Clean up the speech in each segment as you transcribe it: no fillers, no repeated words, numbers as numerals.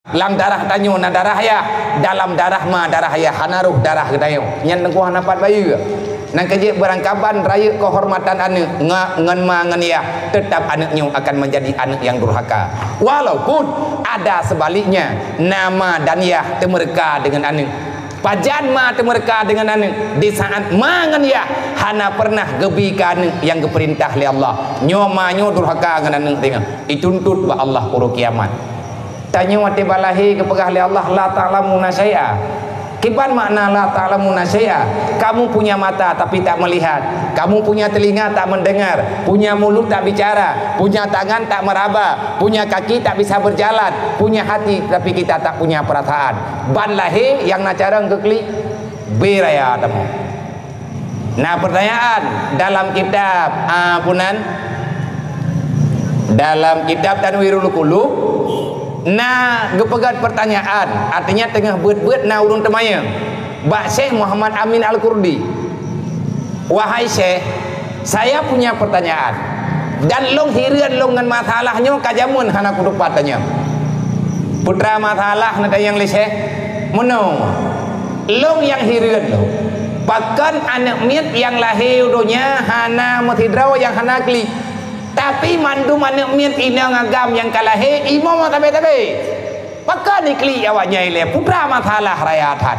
lang darah tanyo na darah ya dalam darah ma darah ya hanaruh darah kedayo nyan tengku hanapat bayu nang kejek berangkaban raya kehormatan anak ngan ma ngan ya tetap anaknya akan menjadi anak yang durhaka walaupun ada sebaliknya nama dan ya temerka dengan anak pajan ma temerka dengan anak di saat ma ngan ya hana pernah gebikan yang keperintah oleh Allah nyoma nyo durhaka dengan anak tengah dituntut ba Allah uru kiamat tanya wate balahi kepegah oleh Allah la ta'lamuna syai'a. Kipan makna la ta'lamuna syai'a? Kamu punya mata tapi tak melihat, kamu punya telinga tak mendengar, punya mulut tak bicara, punya tangan tak meraba, punya kaki tak bisa berjalan, punya hati tapi kita tak punya perasaan. Ban lahi yang nacarang kekli beraya temu. Nah pertanyaan dalam kitab punan dalam kitab Tanwirul Qulub. Nah, gepegat pertanyaan, artinya tengah buat-buat na urun temaya. Bak Syekh Muhammad Amin Al-Kurdi. Wahai Syekh, saya punya pertanyaan. Dan long hirian long ngan masalahnya kajamun hana kudu patanya. Putra masalah nada yang le Syekh. Mono. Long yang hirian lo. Bahkan anak miat yang lahir dunia hana mutidraw yang hana kli. Tapi mandu mana mian ina ngagam yang kalahe imam tabe pakai nikli awaknya ile putra masalah rayatan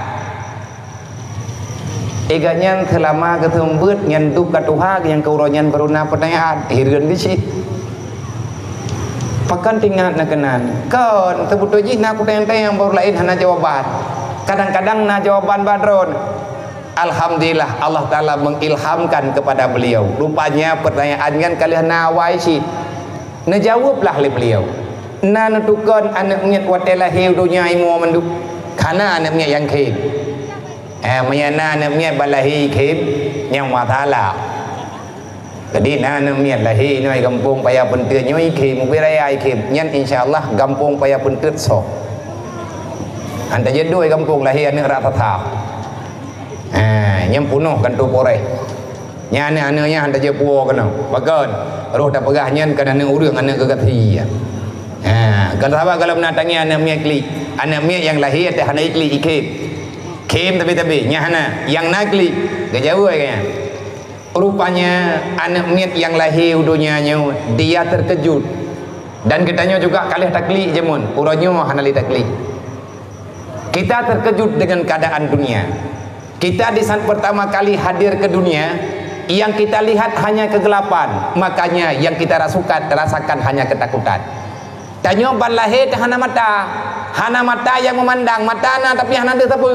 iganya selama ketembut nyentuh katuha yang kauronyan beruna pertanyaan hirun di sih pakan tinggal nakenan kan sebetulnya nak kutenteng yang baru lain hana jawaban kadang-kadang na jawaban badron. Alhamdulillah Allah Ta'ala mengilhamkan kepada beliau. Rupanya pertanyaan kalian nawai sih ngejawablah oleh beliau. Na netukan anak miat watelah hiu dunia imu menduk karena anak miat yang kib menyana anak miat balahi kib yang watala. Jadi na anak miat lahi noi kampung payah pentir nyoi kib mubiraya kib nyan insyaallah kampung payah pentir sok anta jedoi kampung lahi anak rata tak yang punuh kan tu pore nya anak-anaknya handa je puo kana bagan roh tak pegah nyan kan anak urang anak kegati kalau sahabat kalau menatangi anak miak kli anak miak yang lahir teh hana ikli ikib kim tapi nya hana yang nakli gejauh kayaknya rupanya anak miak yang lahir dunianya dia terkejut dan kitanya juga kalih takli jemun uranyo hana li takli kita terkejut dengan keadaan dunia. Kita di saat pertama kali hadir ke dunia, yang kita lihat hanya kegelapan, makanya yang kita rasakan hanya ketakutan. Tanya ban lahir hana mata yang memandang, mata na tapi hana ada apa.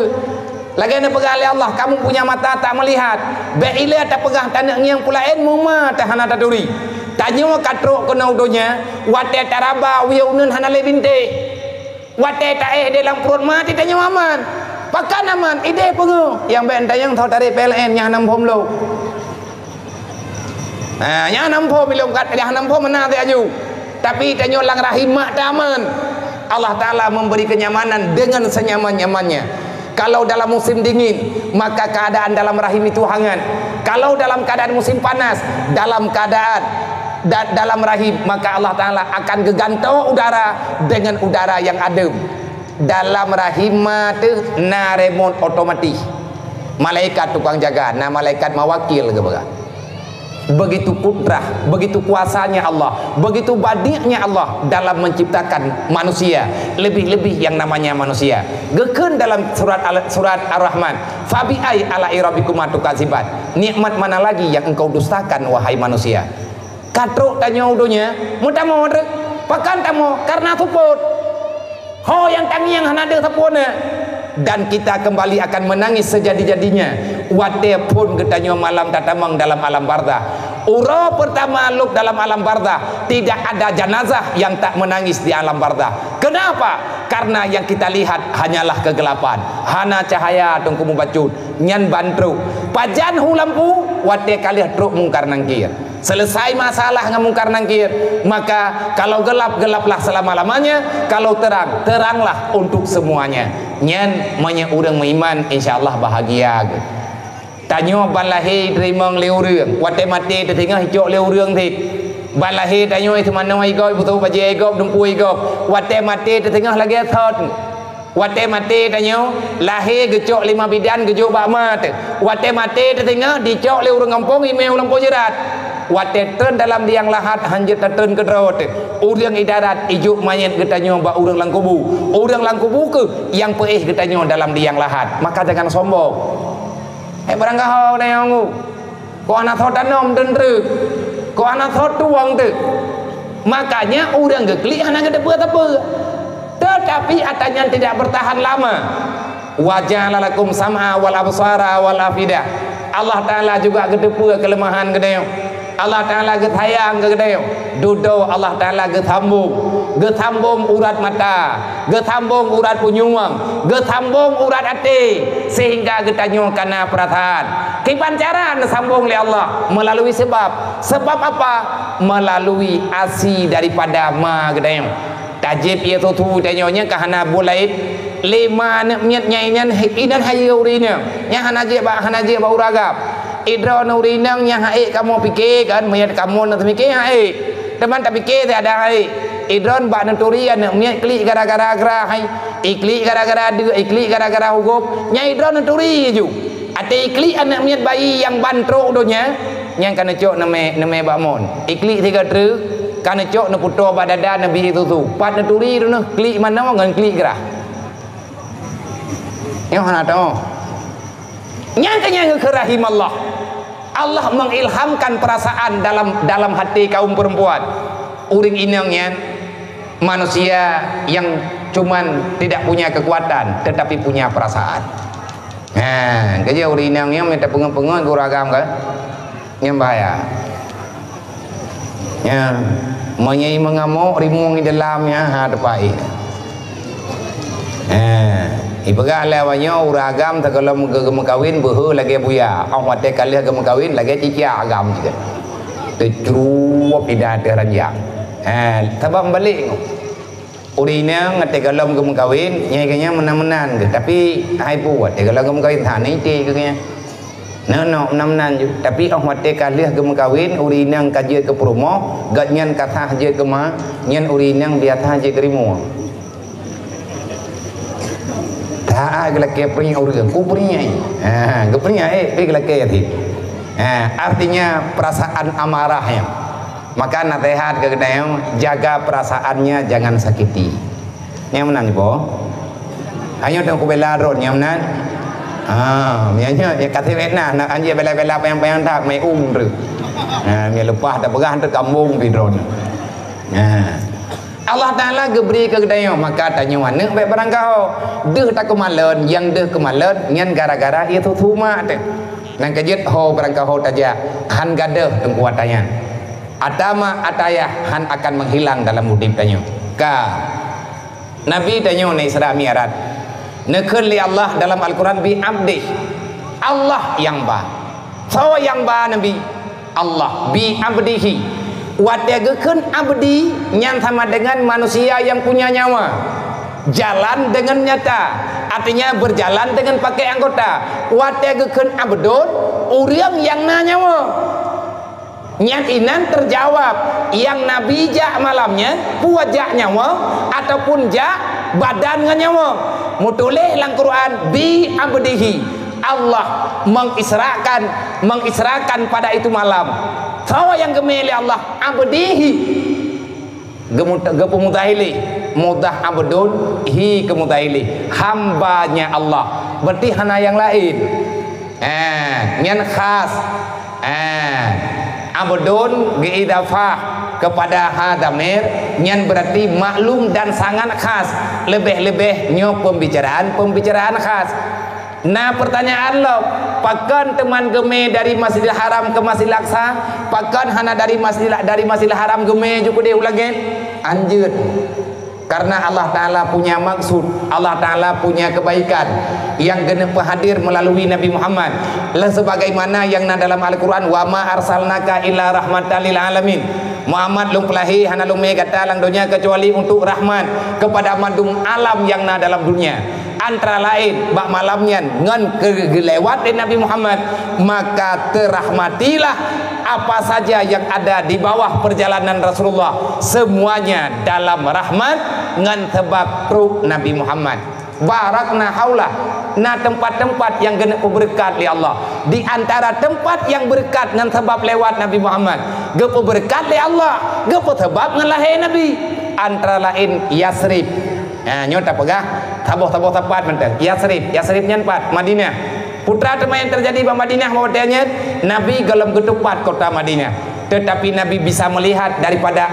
Lagi anda pegang oleh Allah, kamu punya mata tak melihat. Beila tak pegang tanah yang pulain muma tak hana taduri. Tanya katrok kena udonya, wate taraba wiunun hana le binte. Wate tae dalam perut mati tanya aman. Pakan aman ide pengu yang bentang yang tahu dari PLN yang 6 phom lo yang 6 phom belum kat yang 6 phom mana dia aju tapi tanya lang rahim mak aman. Allah Ta'ala memberi kenyamanan dengan senyaman-nyamannya. Kalau dalam musim dingin maka keadaan dalam rahim itu hangat, kalau dalam keadaan musim panas dalam keadaan dalam rahim maka Allah Ta'ala akan gegantau udara dengan udara yang adem. Dalam rahim tu na remote otomatis malaikat tukang jaga na malaikat mawakil ke baga. Begitu kudrah, begitu kuasanya Allah, begitu badi'nya Allah dalam menciptakan manusia, lebih-lebih yang namanya manusia. Geken dalam surat Ar-Rahman, fabi ai ala rabbikum tukazibat. Nikmat mana lagi yang engkau dustakan wahai manusia? Katruk tanya udunya, mutamo pakan tamo karena support. Ho yang tangi yang hanada sapona dan kita kembali akan menangis sejadi-jadinya. Wate pun ketanya malam tatamang dalam alam barzah. Ura pertama luk dalam alam barzah tidak ada jenazah yang tak menangis di alam barzah. Kenapa? Karena yang kita lihat hanyalah kegelapan. Hana cahaya tungku mubacut nyan bantru. Pajan hu lampu wate kalih truk mungkar nangkir. Selesai masalah ngamungkar nangkir, maka kalau gelap gelaplah selama-lamanya, kalau terang teranglah untuk semuanya. Nyan manya urang meiman insyaallah bahagia. Tanya ban lahir rimang leu reung, wate mati tertinggal hijau leu reung thịt Balahi tanyo itu mana igop betul baje igop dumpu igop. Wate mati tengah lagi thot. Wate mati tanyo lahir gecok 5 bidan gejok bakmat. Wate mati tengah dicok le urang kampung email lampu jerat. Wate turn dalam liang lahat hanjat turn ke rot. Urang idarat ijuk mayat getanyo ba urang lang kubu. Urang lang kubu ke yang peih getanyo dalam liang lahat. Maka jangan sombong. Barang kau nayongu. Ko anak thot danom dendru. Ko anak thot tuang tu. Makanya urang geklik anak gede apa. Tetapi atanya tidak bertahan lama. Wajah lalakum sam'a wal absara wal afidah. Allah Ta'ala juga gede kelemahan gede. Allah Ta'ala getayang gede. Dudo Allah Ta'ala getambung urat mata, getambung urat punyuang, getambung urat hati, sehingga getanyo karena perasaan. Kepancaran sambung oleh Allah melalui sebab. Sebab apa? Melalui asi daripada ma gede. Tajib ia tu tanyonya kahana bulait lima miat nyainyan idan hayu urina nya hanaje ba uragap idro nurinang nya hae kamu pikir kan miat kamu nak mikir hae teman tak pikir ada hae idron ba nuturian miat klik gara-gara hai iklik gara-gara dia iklik gara-gara hukum nya idron nuturi ju ate iklik anak miat bayi yang bantro donya yang kana cok name bakmon iklik 3 tru karena cok na puto badada nabi itu tu pat na turi tu noh klik mana ngan klik gerah yang mana tu nyangkanya ngekerahim Allah. Allah mengilhamkan perasaan dalam hati kaum perempuan. Uring inangnya manusia yang cuman tidak punya kekuatan tetapi punya perasaan. Nah, kerja uring inangnya minta pengen-pengen kuragam kan yang bahaya ya menyai mengamuk rimung di dalamnya ada pai. Ibaga lewanya uragam tak kalau kawin behu lagi buya. Awak tak kali kawin lagi cicia agam juga. Tercuap tidak teranjang. Tabang balik. Urina ngate kalau kawin nyai kanya menan-menan ke. Tapi hai buat kalau kawin thani ti kanya. No namnan ju tapi awak te kalih ke kawin urinang kaje ke promo gatnyan kata je ke ma nyan urinang biasa je kerimo ta gelake pring urang ku prinyai ke prinyai gelake ti artinya perasaan amarahnya maka nasihat ke gedayang jaga perasaannya jangan sakiti nyaman po ayo dong ku bela ron nyaman mianya ya kata Vietnam nak anjir bela-bela payang-payang tak mai tu. Dia lepas dah perah tu kampung pidron. Allah Taala geberi ke gedaya maka tanya mana baik barang kau. Deh tak kemalan yang deh kemalan ngan gara-gara ia tu mak tu. Nang kejit ho barang kau taja han gadah tengkuat tanya. Atama atayah han akan menghilang dalam hidup tanya. Ka Nabi tanya ni Isra Mi'raj. Nekun li Allah dalam Al-Quran bi abdi Allah yang ba sawa yang ba Nabi Allah bi abdihi wadegekun abdi yang sama dengan manusia yang punya nyawa jalan dengan nyata artinya berjalan dengan pakai anggota wadegekun abdun urang yang na nyawa nyat inan terjawab yang Nabi jak malamnya puajak nyawa ataupun jak badan dengan nyawa mutulih lang Quran bi abdihi Allah mengisrakan pada itu malam sawa yang gemeli Allah abdihi gemutahili mudah abdun hi kemutahili hambanya Allah berarti hana yang lain nyan khas abdun geidafah kepada hadamir nyan berarti maklum dan sangat khas lebih-lebih nyo pembicaraan khas. Nah pertanyaan lo pakan teman geme dari Masjidil Haram ke Masjidil Aqsa pakan hana dari Masjidil Haram geme juga dia ulangi anjir karena Allah Ta'ala punya maksud Allah Ta'ala punya kebaikan yang genep hadir melalui Nabi Muhammad lah sebagaimana yang dalam Al-Quran wa ma arsalnaka illa rahmatan lil alamin Muhammad lung pelahi hana lung kata lang dunia kecuali untuk rahmat kepada madum alam yang dalam dunia antara lain bak malamnya ngan kelewat Nabi Muhammad maka terahmatilah apa saja yang ada di bawah perjalanan Rasulullah semuanya dalam rahmat ngan sebab truk Nabi Muhammad. Barakna haulah, na tempat-tempat yang kena berkat li Allah. Di antara tempat yang berkat ngan sebab lewat Nabi Muhammad, gepo berkat li Allah, gepo sebab ngan lahir Nabi. Antara lain Yasrib. Nyota pegah taboh-taboh tepat menteng. Yasrib nyan 4 Madinah. Putra tema yang terjadi di Madinah mawatanya Nabi dalam ketupat kota Madinah. Tetapi Nabi bisa melihat daripada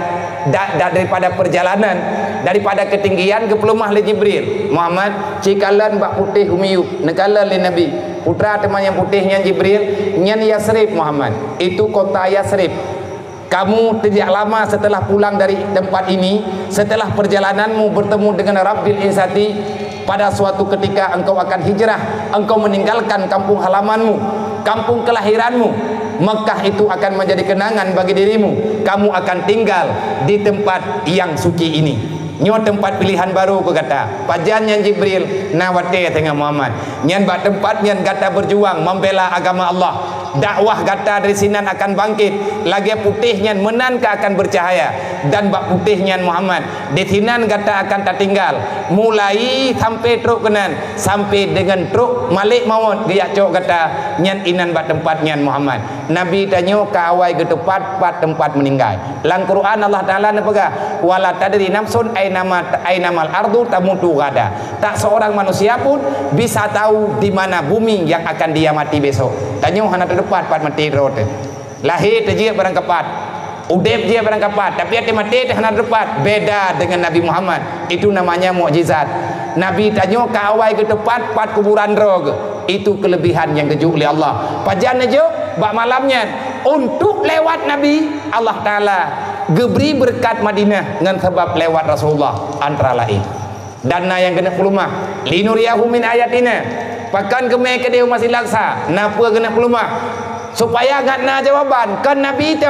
perjalanan, daripada ketinggian ke pelumah le Jibril. Muhammad cikalan bak putih humiyup negala le Nabi. Putra tema yang putihnya Jibril nyan Yasrib Muhammad. Itu kota Yasrib. Kamu tidak lama setelah pulang dari tempat ini, setelah perjalananmu bertemu dengan Rabbil Izzati, pada suatu ketika engkau akan hijrah, engkau meninggalkan kampung halamanmu, kampung kelahiranmu. Mekah itu akan menjadi kenangan bagi dirimu. Kamu akan tinggal di tempat yang suci ini. Nyo tempat pilihan baru ku kata. Pajan yang Jibril nawate tengah Muhammad. Nyan bak tempat nyan kata berjuang membela agama Allah. Dakwah kata dari sinan akan bangkit. Lagi putihnya menan ke akan bercahaya. Dan bak putihnya Muhammad di sinan kata akan tak tinggal. Mulai sampai truk kenan, sampai dengan truk malik maut dia cok kata nyan inan bak tempat nyan Muhammad. Nabi tanya ke awal ke tempat meninggal. Dalam Quran Allah Taala nepega wala tadri nafsun ainamal ardu tamutu gada. Tak seorang manusia pun bisa tahu di mana bumi yang akan dia mati besok. Tanya hana terdepat pat mati rot. Lahir terjia barang kepat. Udep dia barang kepat, tapi hati mati hana terdepat. Beda dengan Nabi Muhammad. Itu namanya mukjizat. Nabi tanya ke awal ke tempat pat kuburan rog. Itu kelebihan yang kejuk oleh Allah. Pajan aja bak malamnya untuk lewat Nabi Allah Taala geberi berkat Madinah dengan sebab lewat Rasulullah antara lain. Dana yang kena pelumah linuriyahu min ayatina. Pakan kemai ke dia masih laksa. Napa kena pelumah? Supaya ngatna jawaban kan Nabi itu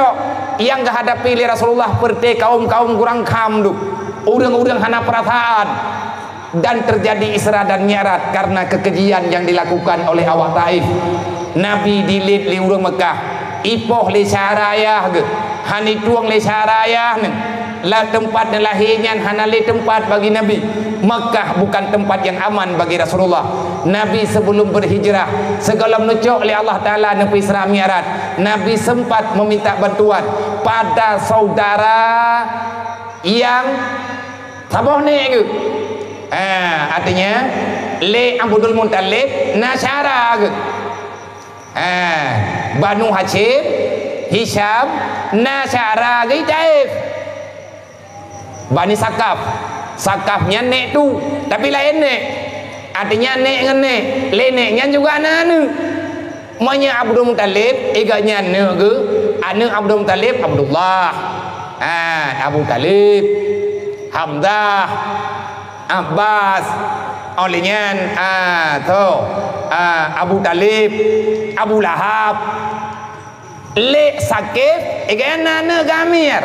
yang kehadapi oleh Rasulullah perte kaum-kaum kurang kamduk. Urang-urang hana perasaan. Dan terjadi Isra dan Mi'raj karena kekejian yang dilakukan oleh awak Taif. Nabi dilid li urang Mekah. Ipoh le syarayah ge. Hani tuang le syarayah ne. La tempat lahirnya hana le tempat bagi Nabi. Mekah bukan tempat yang aman bagi Rasulullah. Nabi sebelum berhijrah segala menunjuk oleh Allah Taala nepi Isra Mi'raj. Nabi sempat meminta bantuan pada saudara yang saboh ni ke. Artinya le Abdul Muttalib nasyara ke. Banu Hashim Hisham nasyara ke Taif. Bani Sakafnya nek tu tapi lain nek. Artinya nek dengan nek, le neknya juga anak-anak. Monya Abdul Muttalib iganya ne ke, anak Abdul Muttalib Abdullah. Abu Talib, Hamzah, Abbas, olehnya Abu Talib, Abu Lahab, le Sakif iganya nana Amir.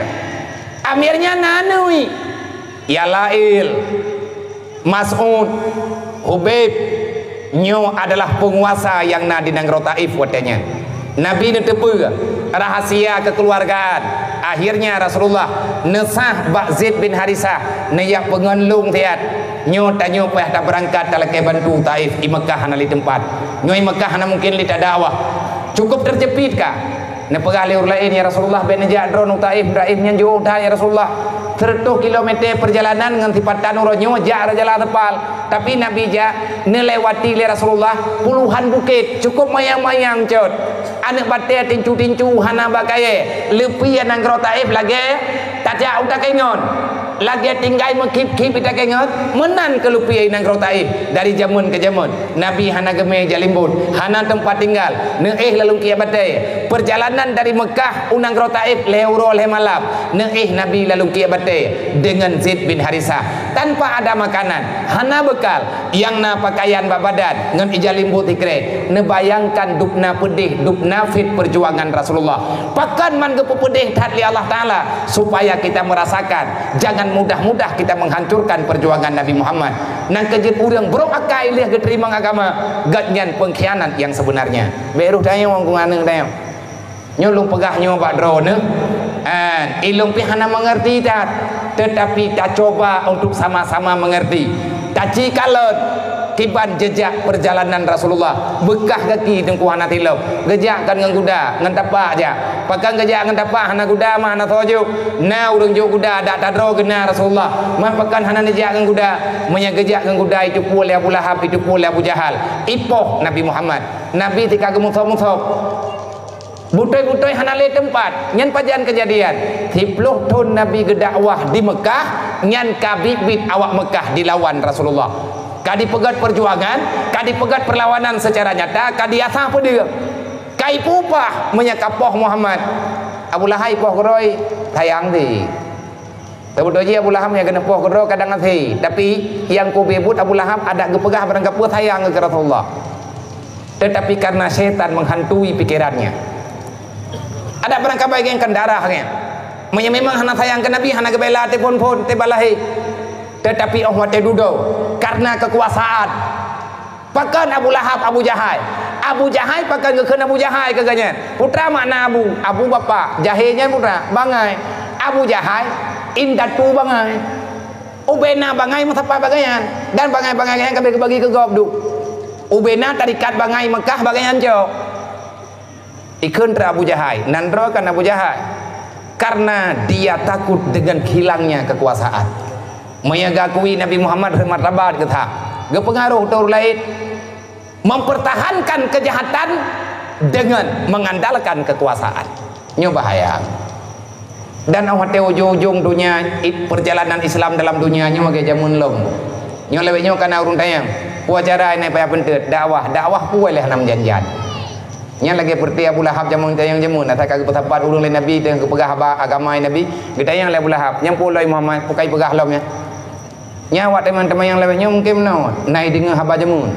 Amirnya nanui Yalail, Mas'ud, Hubaib. Nyo adalah penguasa yang nadi nang Taif watanya. Nabi ni tepu rahasia kekeluargaan. Akhirnya Rasulullah nesah Bak Zaid bin Harisah neyak pengenlung tiat. Nyo tanyo peh tak berangkat tak leke bantu Taif di Mekah nali tempat. Nyo di Mekah na mungkin li tak dakwah. Cukup terjepit kah? Ne pegah liur lain ya Rasulullah ben jak drone Taif Taifnya jauh dah ya Rasulullah. 100 kilometer perjalanan dengan tipatan uronyo jak jalan tepal. Tapi Nabi jak nelewati le Rasulullah puluhan bukit cukup mayang-mayang cot. Anak batai tincu-tincu hana bakaye lepi nang Taif lagi tak jak utak kengon. Lagi tinggal mengkip-kip kita kengot menan ke lupi nang Taif dari zaman ke zaman. Nabi hana gemeh jalimbun, hana tempat tinggal. Neih lalu kia batai. Perjalanan dari Mekah unang Taif leuro le malam. Neih Nabi lalu kia batai dengan Zaid bin Harisah tanpa ada makanan, hana bekal yang na pakaian badan ngan ijalimbu tikre. Ne bayangkan dupna pedih, dupna fit perjuangan Rasulullah. Pakan man gepu pedih tat li Allah Taala supaya kita merasakan jangan mudah-mudah kita menghancurkan perjuangan Nabi Muhammad. Nang kejut urang bro akai lih keterima agama gatnyan pengkhianat yang sebenarnya. Beruh tanya wong kunganeng tanya. Nyolong pegahnya bak drone ilung pihana mengerti tak, tetapi tak coba untuk sama-sama mengerti. Tak cikalut kiban jejak perjalanan Rasulullah bekah kaki tengku hana tilau gejak kan ngan kuda ngan tapak aja pakan gejak ngan tapak hana kuda mah hana toju na urang jo kuda dak tadro kena Rasulullah mah pakan hana gejak ngan kuda menya gejak ngan kuda itu pula Abu Lahab itu pula Abu Jahal ipoh Nabi Muhammad Nabi tika gemuthop-muthop butoi-butoi hana le tempat nyan pajan kejadian 10 tahun Nabi gedakwah di Mekah nyan kabibit awak Mekah dilawan Rasulullah kadi pegat perjuangan kadi pegat perlawanan secara nyata kadi asa apa dia kai pupah menyakapoh Muhammad Abu Lahab poh geroi tayang di Tebudoji Abu Lahab yang kena poh geroi kadang ngasih tapi yang ku bebut Abu Lahab ada gepegah barang kapur tayang ke Rasulullah tetapi karena setan menghantui pikirannya ada barang kabai yang kendarahnya memang hana sayang ke Nabi hana gebela te pon te balahi tetapi Allah te dudo karena kekuasaan pakan Abu Lahab Abu Jahal pakan ngeukeun Abu Jahal keganyan putra makna Abu bapa jahilnya putra bangai Abu Jahal indatu bangai ubena bangai musapa bagayan dan bangai-bangai yang kabeh bagi ke gobdu ubena tarikat bangai Mekah bagayan jo ikun Abu Jahal nandro kan Abu Jahal karena dia takut dengan hilangnya kekuasaan mengakui Nabi Muhammad martabat kita gepengaruh tur lain mempertahankan kejahatan dengan mengandalkan kekuasaan nyo bahaya dan awak te ujung-ujung dunia perjalanan Islam dalam dunianya mage jamun long nyo lewe nyo kana urun tayang puacara ini paya pentet dakwah puai leh nam janjan nya lagi seperti Abu Lahab jamun tayang jamun asa kagak pesapat urung le Nabi teng kepegah agama Nabi gedayang le Abu Lahab yang pulai Muhammad pukai pegah lom nya nyawa teman-teman yang lewatnya mungkin no naik dengan haba jamun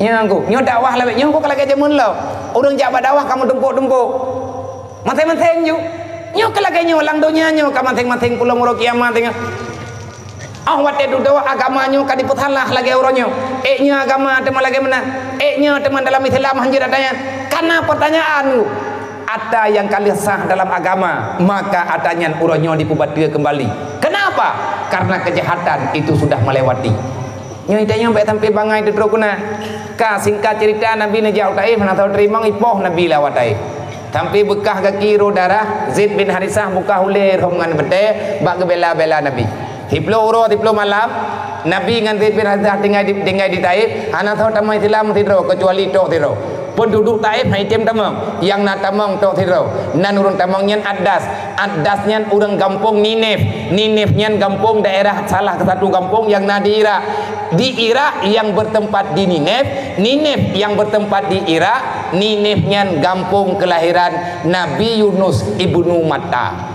nyangku nyo dakwah lewat nyo kok lagi jamun lo urang jabat dakwah kamu tumpuk-tumpuk manteng-manteng nyo lagi nyo lang dunia nyo ka manteng-manteng pulau muro kiamat tengah wate dudo agama nyo ka diputhalah lagi uronyo nya agama teman lagi mana nya teman dalam Islam hanjir adanya karena pertanyaan ada yang kali sah dalam agama maka adanya uronyo dipubatia kembali kenapa karena kejahatan itu sudah melewati nyo itanya bae sampai bangai dudro kuna ka singkat cerita Nabi najau taif na tahu terima ipoh Nabi lawat taif sampai bekah kaki darah Zaid bin Harisah buka hulir hongan bete bak gebela-bela Nabi Tiplo uro tiplo malam Nabi ngan Zaid bin Harisah tinggal di Taif hana tahu tamai Islam tidro kecuali tok tidro penduduk Taif hai tem tamang yang na tamang tok tidro nan urang tamang nyan adasnya urang kampung Ninef nyan kampung daerah salah satu kampung yang na di Irak yang bertempat di Ninef yang bertempat di Irak Ninef nyan kampung kelahiran Nabi Yunus ibnu Matta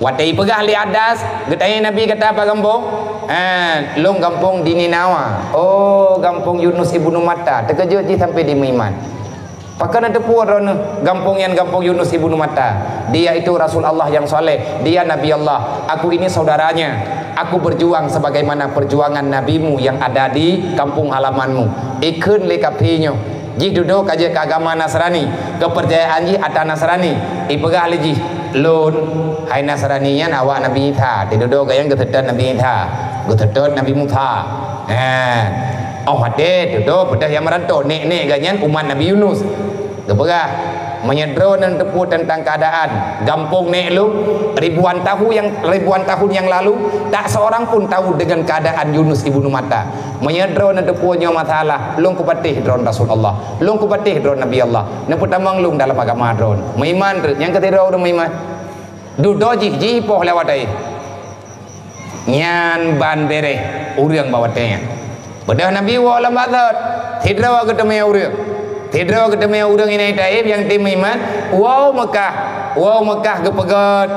watai pegah li adas getay Nabi kata apa kampung long kampung di Ninawa kampung Yunus ibnu Matta terkejut je sampai di Miman pakan ada puan kampung Yunus ibnu Matta dia itu Rasul Allah yang soleh dia Nabi Allah aku ini saudaranya aku berjuang sebagaimana perjuangan nabimu yang ada di kampung halamanmu ikun le kapinyo ji duduk aja ke agama Nasrani kepercayaan ji ada Nasrani ipegah le ji lun hai Nasraninya awak Nabi Isa duduk gayang getedan Nabi Isa getedan Nabi Musa hade duduk pedah yang merantau nek ganyan umat Nabi Yunus kepegah menyedro dan tepu tentang keadaan gampung nek lu ribuan tahun yang lalu tak seorang pun tahu dengan keadaan Yunus ibnu Matta menyedro dan tepunya masalah lung kupatih dron Rasulullah lung kupatih dron Nabi Allah neput tamang lung dalam agama dron meiman yang ketiga udah meiman dudoji jipoh lewat ai nyan ban bere urang bawatnya bedah Nabi wa lam badat tidra ketemu urang ini Taif yang tim iman wow Mekah kepegat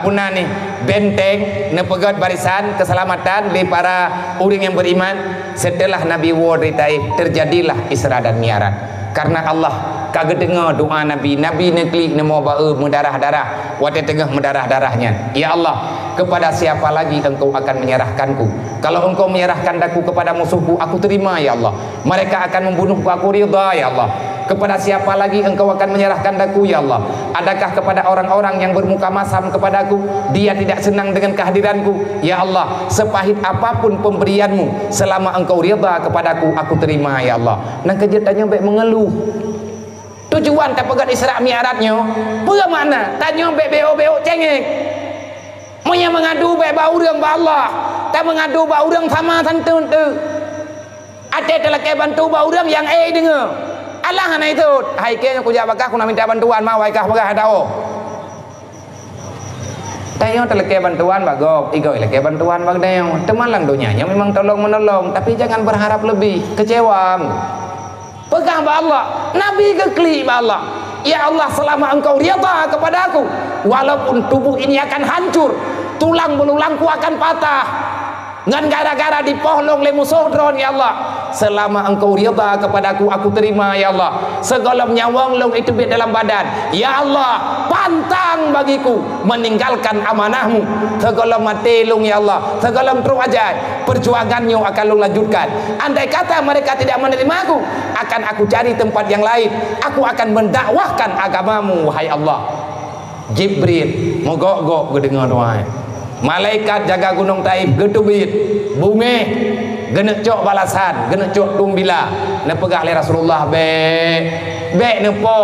punah nih benteng nepegat barisan keselamatan di para urang yang beriman setelah Nabi wa di Taif terjadilah Isra dan Mi'raj karena Allah kagak dengar doa Nabi neklik nemo bau mendarah-darah wate tengah mendarah-darahnya ya Allah kepada siapa lagi engkau akan menyerahkanku kalau engkau menyerahkan aku kepada musuhku aku terima ya Allah mereka akan membunuhku aku ridha ya Allah Kepada siapa lagi engkau akan menyerahkan daku ya Allah? Adakah kepada orang-orang yang bermuka masam kepadaku, dia tidak senang dengan kehadiranku? Ya Allah, sepahit apapun pemberianmu, selama engkau ridha kepadaku, aku terima ya Allah. Nang kejetanya baik mengeluh. Tujuan tak pegat Isra Mi'rajnya, apa makna? Tanya baik beo-beo cengeng. Monya mengadu baik bau urang ba Allah, tak mengadu bau urang sama santun tu. Ada telah ke bantu bau urang yang dengar. Allah hana itu. Hai ke aku jawab aku nak minta bantuan mau ai kah bagah dao. Tanya telah ke bantuan bagok, igoi lah ke bantuan bagdeo. Teman lang dunianya memang tolong menolong, tapi jangan berharap lebih, kecewa. Pegang ba Allah, Nabi kekli ba Allah. Ya Allah, selama engkau ridha kepada aku, walaupun tubuh ini akan hancur, tulang belulangku akan patah, ngan gara-gara dipohlong le musuh dron ya Allah. Selama engkau ridha kepadaku, aku terima ya Allah. Segala nyawang long itu di dalam badan, ya Allah, pantang bagiku meninggalkan amanahmu. Segala mati long ya Allah, segala terwajai perjuangannya akan long lanjutkan. Andai kata mereka tidak menerima aku, akan aku cari tempat yang lain. Aku akan mendakwahkan agamamu wahai Allah. Jibril mogok-gok gedengar doa. Malaikat jaga gunung Taif gedubit bumi genek cok balasan, genek cok tumbila. Ne pegah le Rasulullah be ne po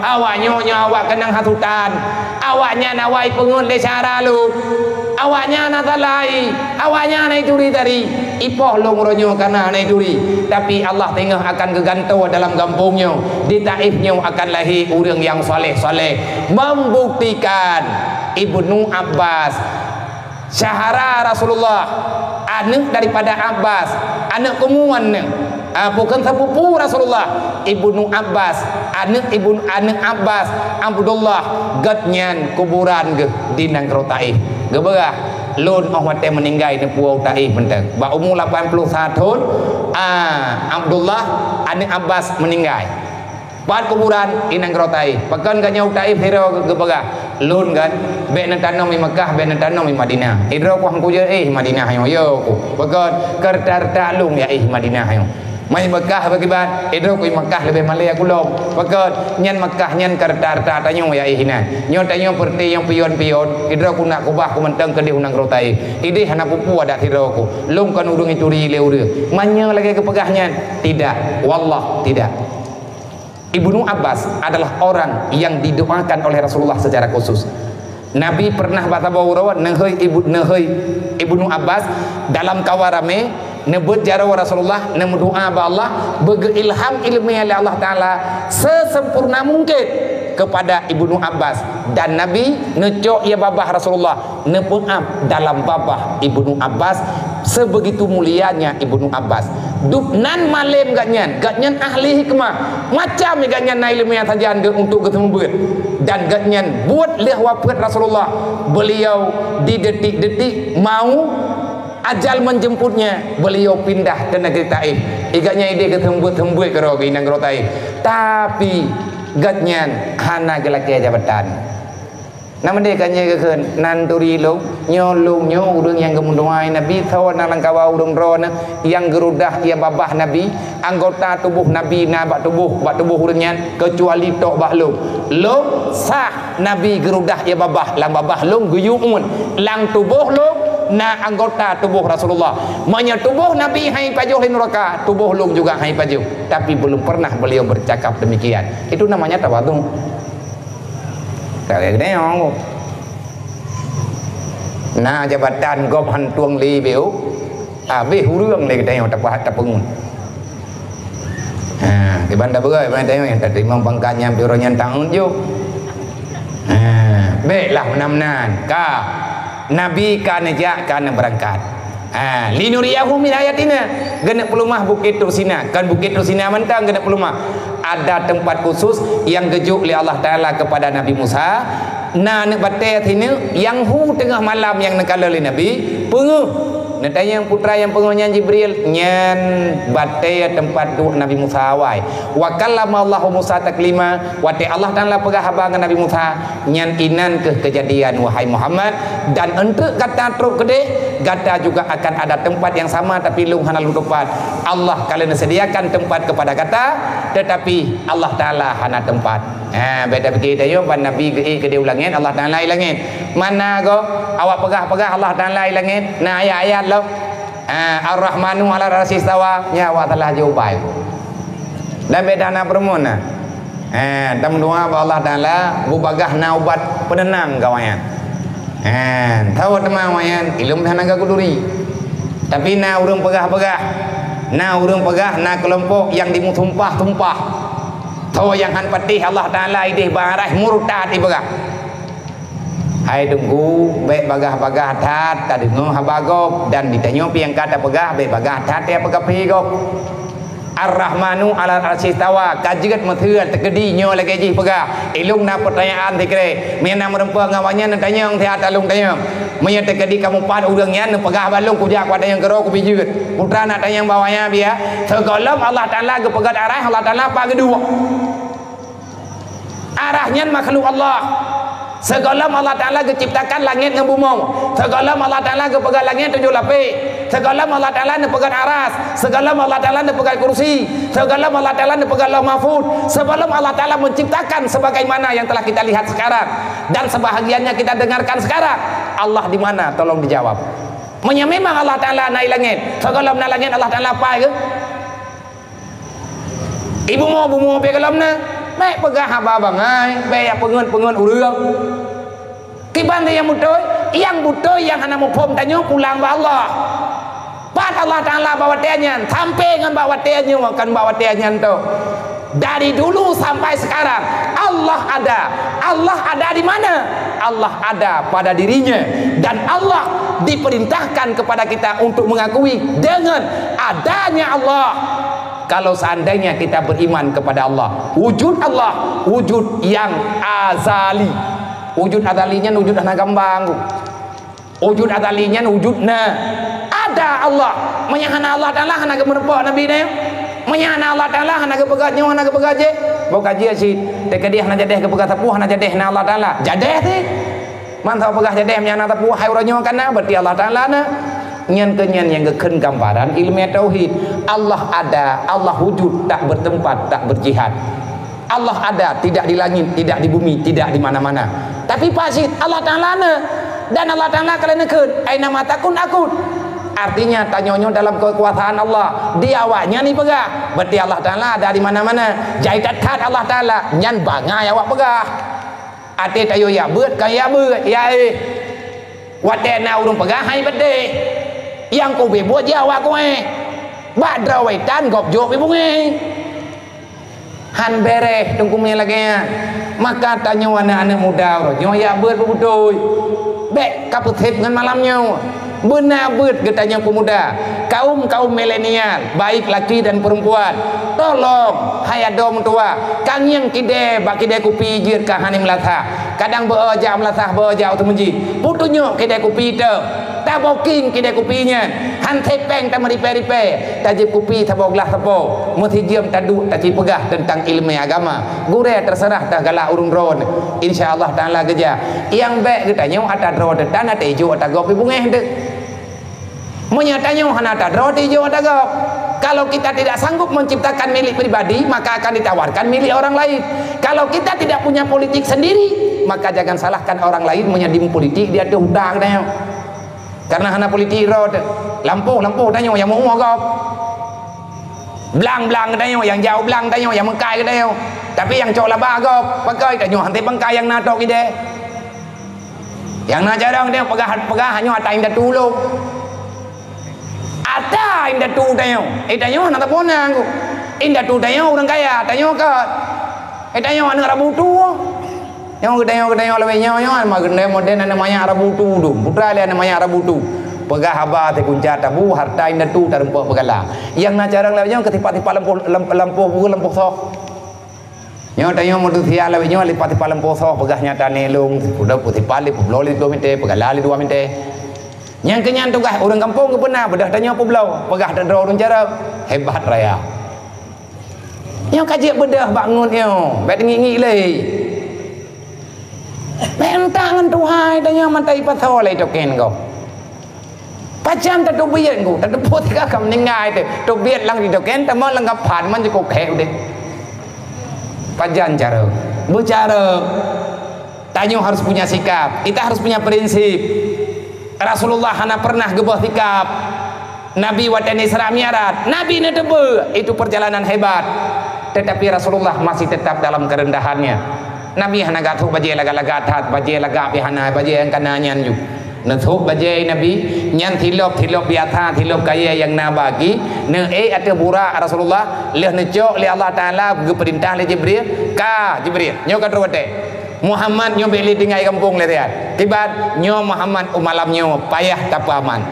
awaknya awak kenang hatutan, awaknya nawai pengun le cara lu, awaknya natalai, awaknya nai curi tadi ipoh long ronyo kana nai curi. Tapi Allah tengah akan geganto dalam kampungnya, di Taifnya akan lahir orang yang soleh-soleh, membuktikan Ibnu Abbas syahara Rasulullah, anak daripada Abbas, anak kumuan, bukan sepupu Rasulullah. Ibnu Abbas, anak Abbas, Abdullah, gatnyan kuburan ge di Nangro Taif. Geberah lun orang mati meninggal di Pulau Taif menteng. Ba umur 81 tahun, Abdullah, anak Abbas meninggal. Buat kuburan di Nangro Taif. Pakan kanyau Taif hero geberah. Lun kan be nan tanam di Mekah, be nan tanam di Madinah. Idro ko hangku je Madinah yo ko. Pakan kertar talung ya Madinah yo. Mai Mekah bagiban idro ko Mekah lebih malaya kulong. Pakan nyan Mekah nyan kertar tanyo ya hinan. Nyo tanyo perti yang pion-pion. Idro ko nak kubah ko menteng ke di Nangro Taif. Ide hana pupu ada hiro ko. Lung kan udung ituri le ure. Manya lagi kepegahnya. Tidak, wallah tidak. Ibnu Abbas adalah orang yang didoakan oleh Rasulullah secara khusus. Nabi pernah batabawurawa nehoi Ibnu Abbas dalam kawarame nebut jarawa Rasulullah nemdoa ba Allah bege ilham ilmiah oleh Allah taala sesempurna mungkin kepada Ibnu Abbas, dan Nabi ngecok ya babah Rasulullah nepuap dalam babah Ibnu Abbas. Sebegitu mulianya Ibnu Abbas. Dupnan malim gatnyan ahli hikmah, macam gatnyan na ilmiah sajan untuk ketemu beut, dan gatnyan buat leh wafat Rasulullah. Beliau di detik-detik mau ajal menjemputnya, beliau pindah ke negeri Taif. Igatnya ide ketemu tembui ke rogi Nangro Taif. Tapi gatnyan hana gelaki jabatan. Nama dia kan jaga kan nanturi lo nyolong urang yang kemunduai Nabi tahu nalang kawa urang ron yang gerudah ia babah Nabi, anggota tubuh Nabi bak tubuh urangnya kecuali tok bah lo sah Nabi gerudah ia babah lang babah lo guyumun lang tubuh lo na anggota tubuh Rasulullah. Manya tubuh Nabi hai pajuh di neraka, tubuh lo juga hai pajuh, tapi belum pernah beliau bercakap demikian. Itu namanya tawadhu. Tak ada yang nah jabatan gop hantuang li biểu be hurung le cái tak pengun cái banda begai banda yang tak terima bangkanya bironya tahun jo be lah menamnan ka nabi kan ja kan berangkat linuriyahu min ayatina genep pelumah Bukit Tursina, kan Bukit Tursina mentang genep pelumah. Ada tempat khusus yang gejuk oleh Allah Ta'ala kepada Nabi Musa. Nah nak batai ini yang tengah malam yang nakala oleh Nabi penguh. Natanya yang putra yang penguhnya Jibril nyan batai tempat duduk Nabi Musa awai. Wa kallama Allah Musa taklima. Wate Allah Ta'ala pegah habangan Nabi Musa nyan inan ke kejadian wahai Muhammad, dan untuk kata truk gede gata juga akan ada tempat yang sama tapi lung hana tempat. Allah kalau sediakan tempat kepada gata, tetapi Allah Taala hana tempat. Beda begitu yo pan Nabi ke dia ulangin Allah Taala ilangin. Mana go awak pegah Allah Taala ilangin. Nah ayat-ayat lo. Ar-Rahmanu ala arsyis tawa, nya awak telah jaubai. Dan bedana permona. Tam doa Allah Taala bubagah na ubat penenang kawayan. Tahu teman wayan ilmu hanaga kuduri. Tapi na urang pegah-pegah. Na urang pegah na kelompok yang dimutumpah-tumpah. Tahu yang han patih Allah Taala idih barah murtad ibagah. Hai tunggu baik bagah-bagah tat tadi ngoh habagok dan ditanya piang kata pegah baik bagah tat ya pegah pigok. Ar-Rahmanu ala arsyis tawa kajigat matheur tegedi nyo lagi ji pegah ilung na pertanyaan tikre mian merempa ngawanya nan tanya ang tiat alung tanya menya tegedi kamu pan urangnya nan pegah balung kujak pada yang kero ku bijut putra nak tanya bawanya dia segolam Allah Taala ke pegat arah Allah Taala pa kedua arahnya makhluk Allah. Segala Allah Ta'ala ciptakan langit dengan bumi. Segala Allah Ta'ala pegang langit 7 lapis. Segala Allah Ta'ala pegang aras. Segala Allah Ta'ala pegang kursi. Segala Allah Ta'ala pegang lauh mahfuz. Sebelum Allah Ta'ala menciptakan sebagaimana yang telah kita lihat sekarang dan sebahagiannya kita dengarkan sekarang, Allah di mana? Tolong dijawab. Memang Allah Ta'ala naik langit. Segala naik langit Allah Ta'ala apa ke? Ibu mau pergi ke dalamnya. Baik pegah haba bangai, baik pengen urang. Kiban yang butuh yang hana mupom tanya pulang ba Allah. Pan Allah Taala bawa tianyan, sampai dengan bawa tianyan akan bawa tianyan tu. Dari dulu sampai sekarang Allah ada di mana? Allah ada pada dirinya dan Allah diperintahkan kepada kita untuk mengakui dengan adanya Allah. Kalau seandainya kita beriman kepada Allah, wujud Allah, wujud yang azali. Wujud azalinya wujud anak gambang. Wujud azalinya wujudna ada Allah. Menyahana Allah Taala hana gemerpok Nabi ne. Menyahana Allah Taala hana gepegatnya hana gepegaje. Bau kaji si tekadi hana jadeh kepegat tapu hana jadeh na Allah Taala. Jadeh teh. Mantau pegah jadeh menyahana tapu hai uranyo kana berarti Allah Taala na. Nyan kenyan yang keken gambaran ilmu tauhid. Allah ada, Allah wujud, tak bertempat, tak berjihad. Allah ada, tidak di langit, tidak di bumi, tidak di mana-mana. Tapi pasti Allah Taala dan Allah Taala kalian nekun aina matakun akun. Artinya tanyonyo dalam kekuasaan Allah. Di awaknya nih pegah. Berarti Allah Taala ada di mana-mana. Jaitat kat Allah Taala nyan bangai awak pegah. Ate tayo ya beut kaya beut ya wate na urung pegah hai bede. Yang kau buat Jawa kowe badrawaitan gobjok ibu nge han bereh tungkumnya lagi maka tanya anak muda roh ya beut bebudoy bek kaputip dengan malamnya benar beut getanya pemuda kaum milenial baik laki dan perempuan tolong hayadom tua kang yang kide bakide kupi jir ka hanim latha kadang beoja melatah beoja untuk menji putunya kide kupi te taboking kide kupinya han tepeng ta meripe-ripe tajib kupi taboglah tapo muthijiam tadu taci pegah tentang ilmu agama gure terserah tah galak urung ron insyaallah taala geja yang bek getanya ada ron dan ada ijo ada gopi bungeh de menyatanya hana ada ron ijo ada gop. Kalau kita tidak sanggup menciptakan milik pribadi maka akan ditawarkan milik orang lain. Kalau kita tidak punya politik sendiri maka jangan salahkan orang lain menyadim politik dia tu hutang dah. Karena hana politik road lampu tanya yang mau gop. Belang tanya yang jauh belang tanya yang mengkai tanya. Tapi yang cok laba gop pakai tanya hantai bangkai yang natok ide. Yang nak jarang dia pegah hanya ada yang dah tulung. Ada yang dah tu tanya. Tanya nak tapona aku. Indah tu tanya orang kaya tanya ke. Tanya anak rabutu. Yang tanya lebih nyawa magne modern namanya rabutu tu. Putra dia namanya rabutu. Pegah haba te kuncat tabu harta indah tu tarempo pegala. Yang nak jarang lebih ketipa-tipa lampu sok. Yang tanya modul sia lebih lipat-tipa lampu sok pegahnya tanelung. Udah putih pali publoli 2 minit pegala 2 minit. Yang kenyan tugas orang kampung ke benar bedah tanya apa belau pegah dan orang cara hebat raya yang kaji bedah bangun yo bet ngingi le bentangan tuhai tanya mantai pasal le token kau macam tak tu biar ku tak tu put ka kam ningai tu biar lang di doken ta mo lang ka phan man ko kheu de pajan cara bicara tanyo harus punya sikap, kita harus punya prinsip. Rasulullah hana pernah gebah sikap. Nabi watani Isra Mi'raj, Nabi ne tebe, itu perjalanan hebat. Tetapi Rasulullah masih tetap dalam kerendahannya. Nabi hana gatu baje laga-laga that, baje laga pi hana baje yang kana nyan yu. Nathuk baje Nabi nyan thilop biatha thilop kaya yang na bagi ne ate bura Rasulullah leh ne jok le Allah Taala perintah le Jibril ka Jibril nyo ka rote Muhammad nyo beli tinggal kampung le dia tiba nyo Muhammad umalam nyo payah tapaman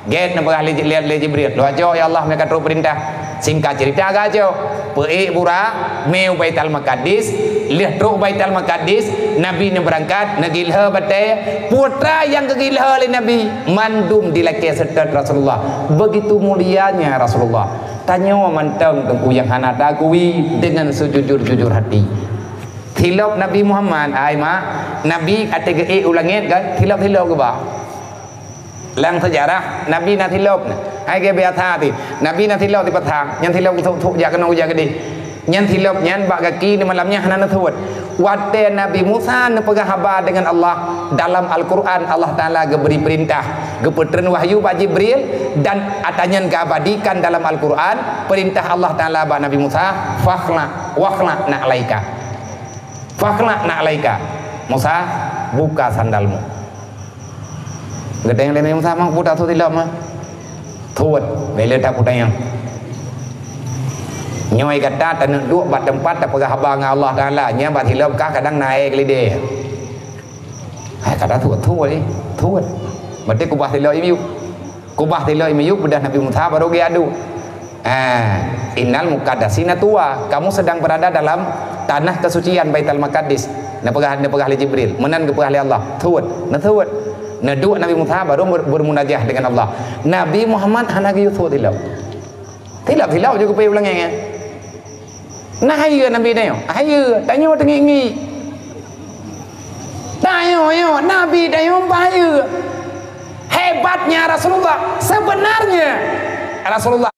get na pagah lihat le Jibril lo ajo ya Allah mereka terus perintah singkat cerita gajo pe bura meu Baitul Maqdis lihat terus Baitul Maqdis Nabi ni berangkat negilha bate putra yang kegilha oleh Nabi mandum dilaki serta Rasulullah begitu mulianya Rasulullah tanya manteng tengku yang hana dakui dengan sejujur-jujur hati tilap Nabi Muhammad ai ma Nabi ate ke ulangit kan tilap ke ba lang sejarah Nabi na tilap hai ke biasa ti Nabi na tilap di patang yang tilap thuk ya kana uja gede nyan tilap nyan bak kaki di malamnya hana thut wate Nabi Musa ne pegah habar dengan Allah dalam Al-Quran Allah Taala geberi perintah gepetren wahyu ba Jibril dan atanyan keabadikan dalam Al-Quran perintah Allah Taala ba Nabi Musa fakhla na alaika Musa buka sandalmu gedeng le Musa mang puta thu tilap ma thut bele tak puta yang nyoi kata tanah dua bat tempat tak pegah habar dengan Allah Taala nya bat hilap ka kadang naik lide hai kata thut berarti kubah tilap imiu bedah Nabi Musa baru dia adu innal muqaddasina tua kamu sedang berada dalam tanah kesucian Baitul Maqdis na pegah li Jibril menan ke pegah li Allah thut na dua Nabi Musa baru bermunajah dengan Allah Nabi Muhammad hana ge thut tilap juga pe ulang yang nah hayu Nabi dayo hayu tanyo tengi tayo yo Nabi dayo bayu hebatnya Rasulullah sebenarnya Rasulullah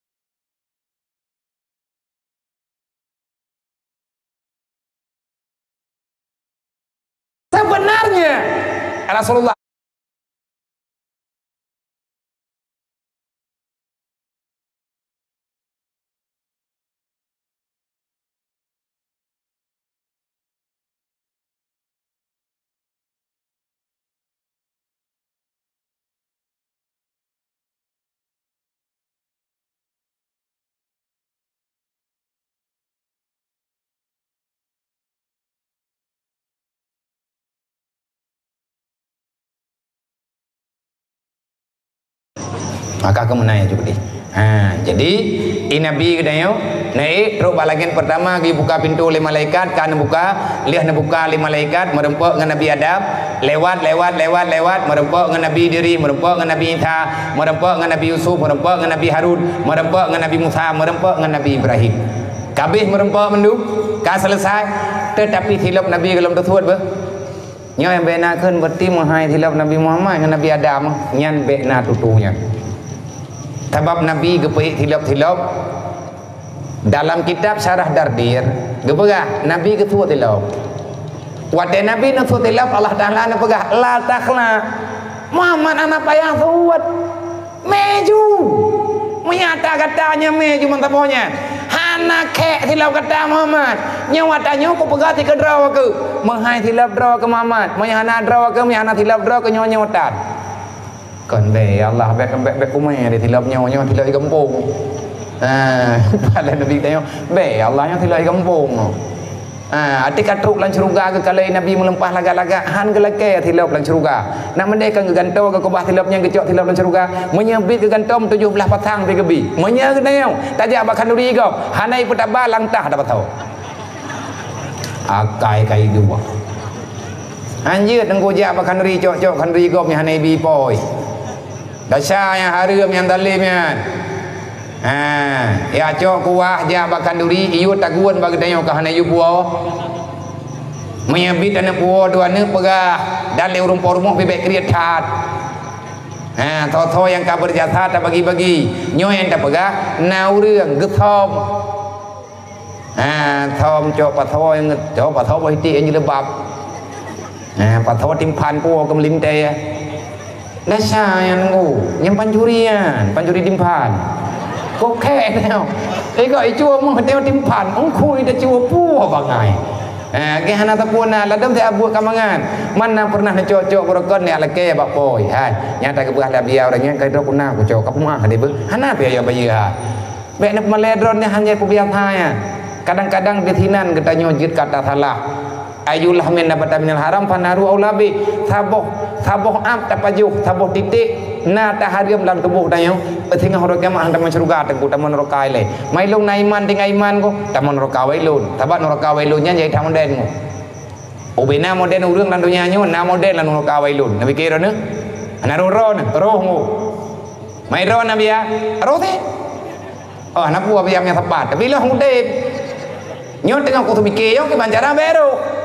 maka kemenanya juga deh. Jadi ini Nabi kedayo naik terus balagan pertama gi buka pintu oleh malaikat kan buka lihat buka oleh malaikat merempok dengan Nabi Adam lewat merempok dengan Nabi diri merempok dengan Nabi Isa merempok dengan Nabi Yusuf merempok dengan Nabi Harun merempok dengan Nabi Musa merempok dengan Nabi Ibrahim kabeh merempok menduk ka selesai tetapi hilap Nabi belum tersuat ber nyo yang bena keun berarti mahai hilap Nabi Muhammad dengan Nabi Adam nyan bena tutunya sebab Nabi gepeh tilap dalam kitab Syarah Dardir gepegah Nabi ketua tilap wate Nabi na tilap Allah Taala na pegah la takhla Muhammad anak payah tuat meju menyata katanya meju mantaponya hana kek tilap kata Muhammad nyawa tanya ko pegah ti kedraw ke menghai tilap draw ke Muhammad menyana draw ke menyana tilap draw ke nyonya watat kon be Allah be kumai di tilap nyonya tilap di kampung pada Nabi tanya be Allah nya tilap di kampung atik katruk lan ceruga ke kalai Nabi melempah laga-laga han ke lake tilap lan ceruga nak mendekan ke ganto ke kubah tilapnya kecok tilap lan ceruga menyebit ke gantom 17 patang pe gebi menya ke neu tajak bakan duri kau hanai petaba langtah dapat tahu akai kai dua anjir tengku jak bakan duri cok kan duri kau ni hanai bi poi dasar yang harum yang dalimnya ya cok kuah ja bakan duri iu taguan bagi danyo ka hanayu puo menyebit anak puo dua ne pegah dan le urung pormoh bebek kriat that Tho yang kau berjasa tak bagi-bagi, nyoy yang tak pegah, nau rương gethom, thom cok patho yang cok patho berhenti yang jelebab, patho timpan po kemelim teh, dasar yang ngu, yang pancuri timpan, kok kek teo, kok icu mau teo timpan, ongkui dah cu po bangai. Kehana tapuna ladam te abu kamangan mana pernah cocok berokon ni alake bak poi nyata ke belah biau nya kai dok kuna ku cok kapma hade be hana pe ya bayar be nak maledron ni hanya ku biar kadang-kadang ditinan kita nyojit kata salah ayulah min nabata minal haram fanaru aulabi saboh am tapajuh saboh titik na tahariam dalam tubuh dayo tengah orang kiamat hendak mensyurga tengku taman rokai le mai long na iman dengan iman ko taman rokawai lun tabat rokawai lunnya jadi taman den ko ubena moden urang lan dunia nyo na moden lan rokawai lun nabi kira ne ana ro ngo mai ro na bia ro te anak buah biam yang tepat tapi lah hudep nyo tengah ko tu mikir yo ke banjara beru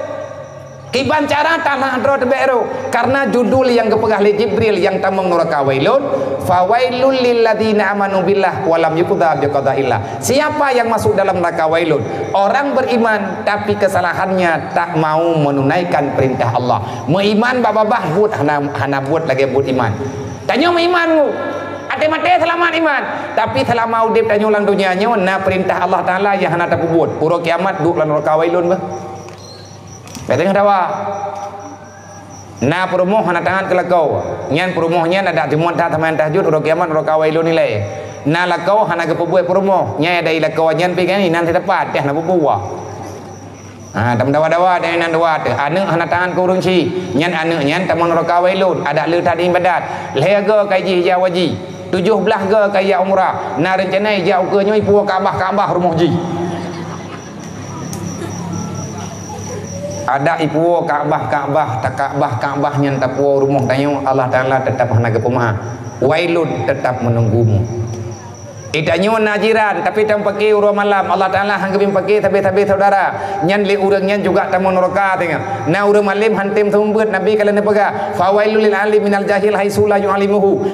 Kiban cara tanah andro tebero karena judul yang kepegah li Jibril yang tamang neraka wailun fawailul lil ladzina amanu billah walam yuqda bi qadaillah. Siapa yang masuk dalam neraka wailun? Orang beriman tapi kesalahannya tak mau menunaikan perintah Allah. Meiman bababah buat hana buat lagi buat iman. Tanya imanmu ate mate selamat iman tapi selama udip tanya ulang dunianya na perintah Allah taala yang hana tak buat. Uro kiamat duk lan neraka wailun bah. Beteng dawa na perumoh hana tangan kelakau nyan perumohnya ada timuan tak taman tahajud ro kiamat ro kawailun nilai na lakau hana ke pebuai perumoh nya ada ilakau nyan pi kan nan tepat teh na bubuwa tam dawa-dawa dan nan dawa teh anu hana tangan ke urung si nyan anu nyan taman ro kawailun ada le tadi ibadat lega kaji jawaji 17 ge kaya umrah na rencana jau ke nyoi puo Kaabah rumah ji ada ibu Kaabah tak Kaabah yang tapu rumah tanya Allah Taala tetap hana ke pemah wailun tetap menunggumu itanyo najiran tapi tam pakai uro malam Allah Taala hanggapin pakai tapi saudara nyan li urang nyan juga tamu neraka tengah na urang malim hantim tumbut nabi kala ne pega fawailul lil alim minal jahil haisula yu'alimuhu